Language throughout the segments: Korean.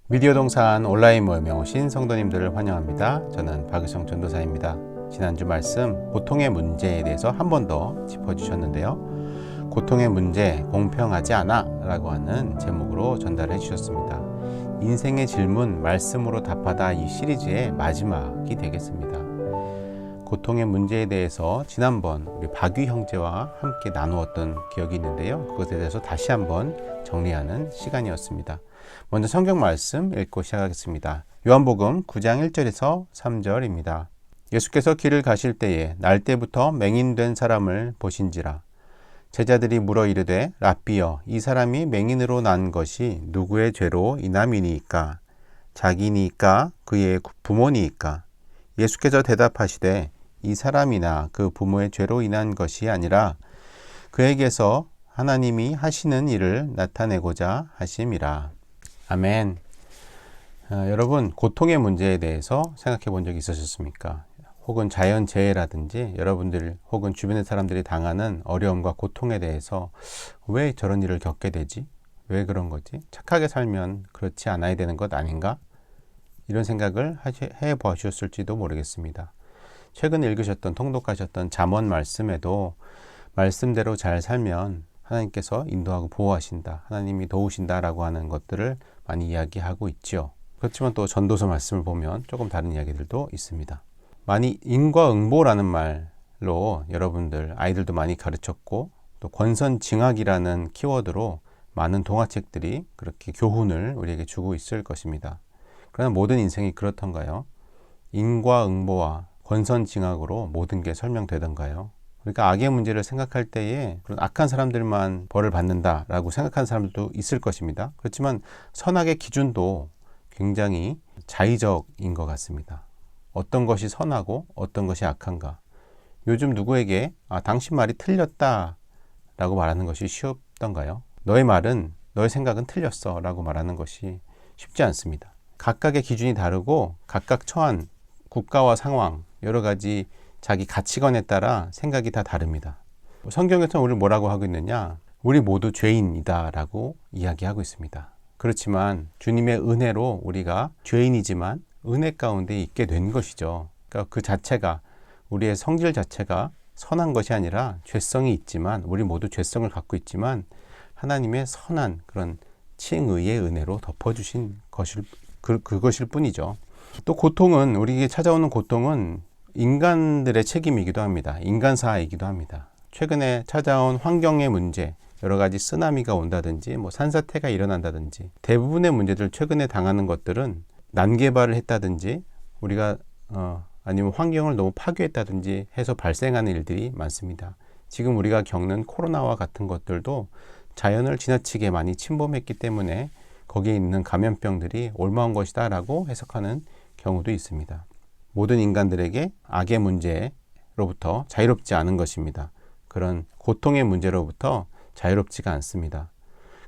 미디어 동산 온라인 모임에 오신 성도님들을 환영합니다. 저는 박의성 전도사입니다. 지난주 말씀 고통의 문제에 대해서 한 번 더 짚어주셨는데요. 고통의 문제 공평하지 않아 라고 하는 제목으로 전달해 주셨습니다. 인생의 질문 말씀으로 답하다 이 시리즈의 마지막이 되겠습니다. 고통의 문제에 대해서 지난번 우리 박위 형제와 함께 나누었던 기억이 있는데요. 그것에 대해서 다시 한번 정리하는 시간이었습니다. 먼저 성경 말씀 읽고 시작하겠습니다. 요한복음 9장 1절에서 3절입니다. 예수께서 길을 가실 때에 날 때부터 맹인된 사람을 보신지라. 제자들이 물어 이르되 랍비여 이 사람이 맹인으로 난 것이 누구의 죄로 인함이니이까? 자기니이까 그의 부모니이까? 예수께서 대답하시되 이 사람이나 그 부모의 죄로 인한 것이 아니라 그에게서 하나님이 하시는 일을 나타내고자 하심이라. 아멘. 여러분, 고통의 문제에 대해서 생각해 본 적이 있으셨습니까? 혹은 자연재해라든지 여러분들 혹은 주변의 사람들이 당하는 어려움과 고통에 대해서 왜 저런 일을 겪게 되지? 왜 그런 거지? 착하게 살면 그렇지 않아야 되는 것 아닌가? 이런 생각을 해보셨을지도 모르겠습니다. 최근에 읽으셨던 통독하셨던 잠언 말씀에도 말씀대로 잘 살면 하나님께서 인도하고 보호하신다, 하나님이 도우신다라고 하는 것들을 많이 이야기하고 있죠. 그렇지만 또 전도서 말씀을 보면 조금 다른 이야기들도 있습니다. 많이 인과응보라는 말로 여러분들 아이들도 많이 가르쳤고 또 권선징악이라는 키워드로 많은 동화책들이 그렇게 교훈을 우리에게 주고 있을 것입니다. 그러나 모든 인생이 그렇던가요? 인과응보와 권선징악으로 모든 게 설명되던가요? 그러니까 악의 문제를 생각할 때에 그런 악한 사람들만 벌을 받는다라고 생각하는 사람들도 있을 것입니다. 그렇지만 선악의 기준도 굉장히 자의적인 것 같습니다. 어떤 것이 선하고 어떤 것이 악한가. 요즘 누구에게 당신 말이 틀렸다 라고 말하는 것이 쉽던가요? 너의 말은, 너의 생각은 틀렸어 라고 말하는 것이 쉽지 않습니다. 각각의 기준이 다르고 각각 처한 국가와 상황, 여러 가지 자기 가치관에 따라 생각이 다 다릅니다. 성경에서 우리를 뭐라고 하고 있느냐? 우리 모두 죄인이다 라고 이야기하고 있습니다. 그렇지만 주님의 은혜로 우리가 죄인이지만 은혜 가운데 있게 된 것이죠. 그러니까 그 자체가, 우리의 성질 자체가 선한 것이 아니라 죄성이 있지만, 우리 모두 죄성을 갖고 있지만 하나님의 선한 그런 칭의의 은혜로 덮어주신 그것일 뿐이죠. 또 고통은, 우리에게 찾아오는 고통은 인간들의 책임이기도 합니다. 인간사이기도 합니다. 최근에 찾아온 환경의 문제, 여러 가지 쓰나미가 온다든지 산사태가 일어난다든지 대부분의 문제들, 최근에 당하는 것들은 난개발을 했다든지 우리가 아니면 환경을 너무 파괴했다든지 해서 발생하는 일들이 많습니다. 지금 우리가 겪는 코로나와 같은 것들도 자연을 지나치게 많이 침범했기 때문에 거기에 있는 감염병들이 옮아온 것이다 라고 해석하는 경우도 있습니다. 모든 인간들에게 악의 문제로부터 자유롭지 않은 것입니다. 그런 고통의 문제로부터 자유롭지가 않습니다.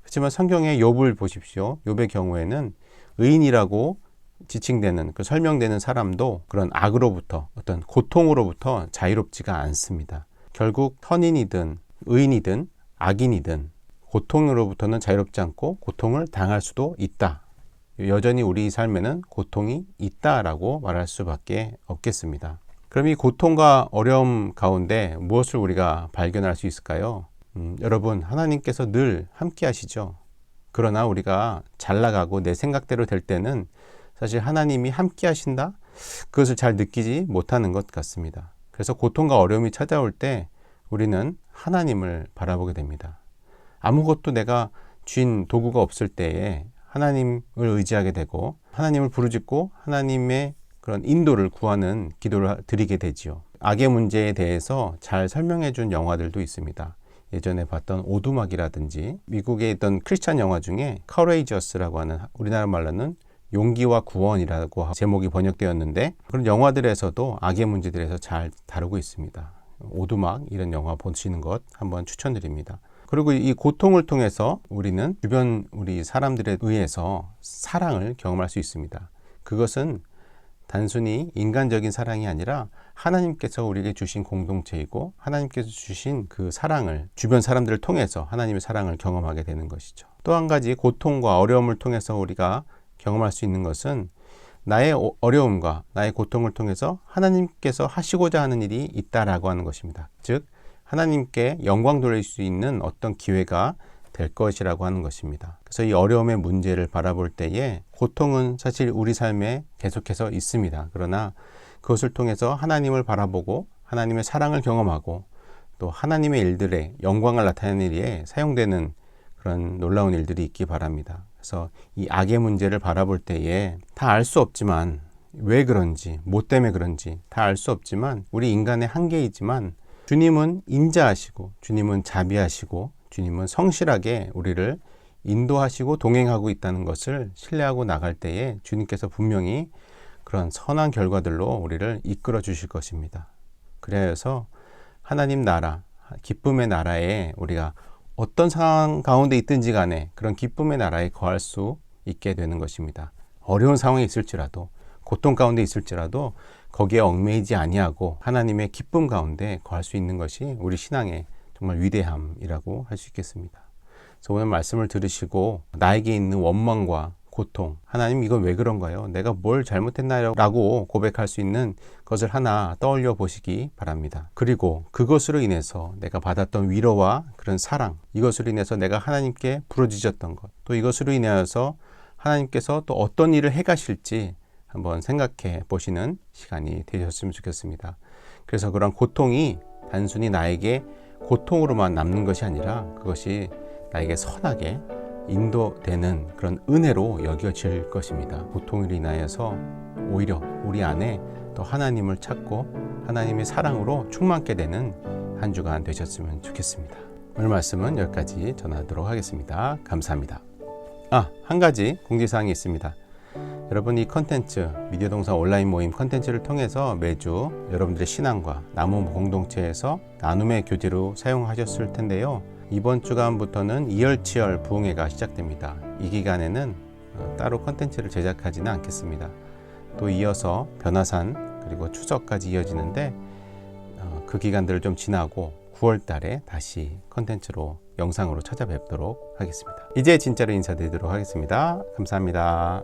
그렇지만 성경의 욥을 보십시오. 욥의 경우에는 의인이라고 지칭되는, 설명되는 사람도 그런 악으로부터, 어떤 고통으로부터 자유롭지가 않습니다. 결국 선인이든 의인이든 악인이든 고통으로부터는 자유롭지 않고 고통을 당할 수도 있다. 여전히 우리 삶에는 고통이 있다라고 말할 수밖에 없겠습니다. 그럼 이 고통과 어려움 가운데 무엇을 우리가 발견할 수 있을까요? 여러분, 하나님께서 늘 함께 하시죠. 그러나 우리가 잘 나가고 내 생각대로 될 때는 사실 하나님이 함께 하신다? 그것을 잘 느끼지 못하는 것 같습니다. 그래서 고통과 어려움이 찾아올 때 우리는 하나님을 바라보게 됩니다. 아무것도 내가 쥔 도구가 없을 때에 하나님을 의지하게 되고 하나님을 부르짖고 하나님의 그런 인도를 구하는 기도를 드리게 되지요. 악의 문제에 대해서 잘 설명해 준 영화들도 있습니다. 예전에 봤던 오두막이라든지 미국에 있던 크리스찬 영화 중에 커레이저스라고 하는, 우리나라 말로는 용기와 구원이라고 제목이 번역되었는데, 그런 영화들에서도 악의 문제들에서 잘 다루고 있습니다. 오두막 이런 영화 보시는 것 한번 추천드립니다. 그리고 이 고통을 통해서 우리는 주변 우리 사람들에 의해서 사랑을 경험할 수 있습니다. 그것은 단순히 인간적인 사랑이 아니라 하나님께서 우리에게 주신 공동체이고 하나님께서 주신 그 사랑을 주변 사람들을 통해서 하나님의 사랑을 경험하게 되는 것이죠. 또 한 가지 고통과 어려움을 통해서 우리가 경험할 수 있는 것은 나의 어려움과 나의 고통을 통해서 하나님께서 하시고자 하는 일이 있다라고 하는 것입니다. 즉 하나님께 영광 돌릴 수 있는 어떤 기회가 될 것이라고 하는 것입니다. 그래서 이 어려움의 문제를 바라볼 때에 고통은 사실 우리 삶에 계속해서 있습니다. 그러나 그것을 통해서 하나님을 바라보고 하나님의 사랑을 경험하고 또 하나님의 일들에 영광을 나타내는 일에 사용되는 그런 놀라운 일들이 있기 바랍니다. 그래서 이 악의 문제를 바라볼 때에 다 알 수 없지만 왜 그런지, 뭐 때문에 그런지 다 알 수 없지만 우리 인간의 한계이지만 주님은 인자하시고 주님은 자비하시고 주님은 성실하게 우리를 인도하시고 동행하고 있다는 것을 신뢰하고 나갈 때에 주님께서 분명히 그런 선한 결과들로 우리를 이끌어 주실 것입니다. 그래서 하나님 나라, 기쁨의 나라에 우리가 어떤 상황 가운데 있든지 간에 그런 기쁨의 나라에 거할 수 있게 되는 것입니다. 어려운 상황이 있을지라도 고통 가운데 있을지라도 거기에 얽매이지 아니하고 하나님의 기쁨 가운데 거할 수 있는 것이 우리 신앙의 정말 위대함이라고 할 수 있겠습니다. 그래서 오늘 말씀을 들으시고 나에게 있는 원망과 고통, 하나님 이건 왜 그런가요? 내가 뭘 잘못했나요? 라고 고백할 수 있는 것을 하나 떠올려 보시기 바랍니다. 그리고 그것으로 인해서 내가 받았던 위로와 그런 사랑, 이것으로 인해서 내가 하나님께 부르짖었던 것, 또 이것으로 인하여서 하나님께서 또 어떤 일을 해가실지 한번 생각해 보시는 시간이 되셨으면 좋겠습니다. 그래서 그런 고통이 단순히 나에게 고통으로만 남는 것이 아니라 그것이 나에게 선하게 인도되는 그런 은혜로 여겨질 것입니다. 고통으로 인하여서 오히려 우리 안에 또 하나님을 찾고 하나님의 사랑으로 충만케 되는 한 주간 되셨으면 좋겠습니다. 오늘 말씀은 여기까지 전하도록 하겠습니다. 감사합니다. 한 가지 공지사항이 있습니다. 여러분 이 컨텐츠 미디어 동산 온라인 모임 컨텐츠를 통해서 매주 여러분들의 신앙과 나무 공동체에서 나눔의 교제로 사용하셨을 텐데요. 이번 주간부터는 이열치열 부흥회가 시작됩니다. 이 기간에는 따로 컨텐츠를 제작하지는 않겠습니다. 또 이어서 변화산 그리고 추석까지 이어지는데 그 기간들을 좀 지나고 9월 달에 다시 컨텐츠로 영상으로 찾아뵙도록 하겠습니다. 이제 진짜로 인사드리도록 하겠습니다. 감사합니다.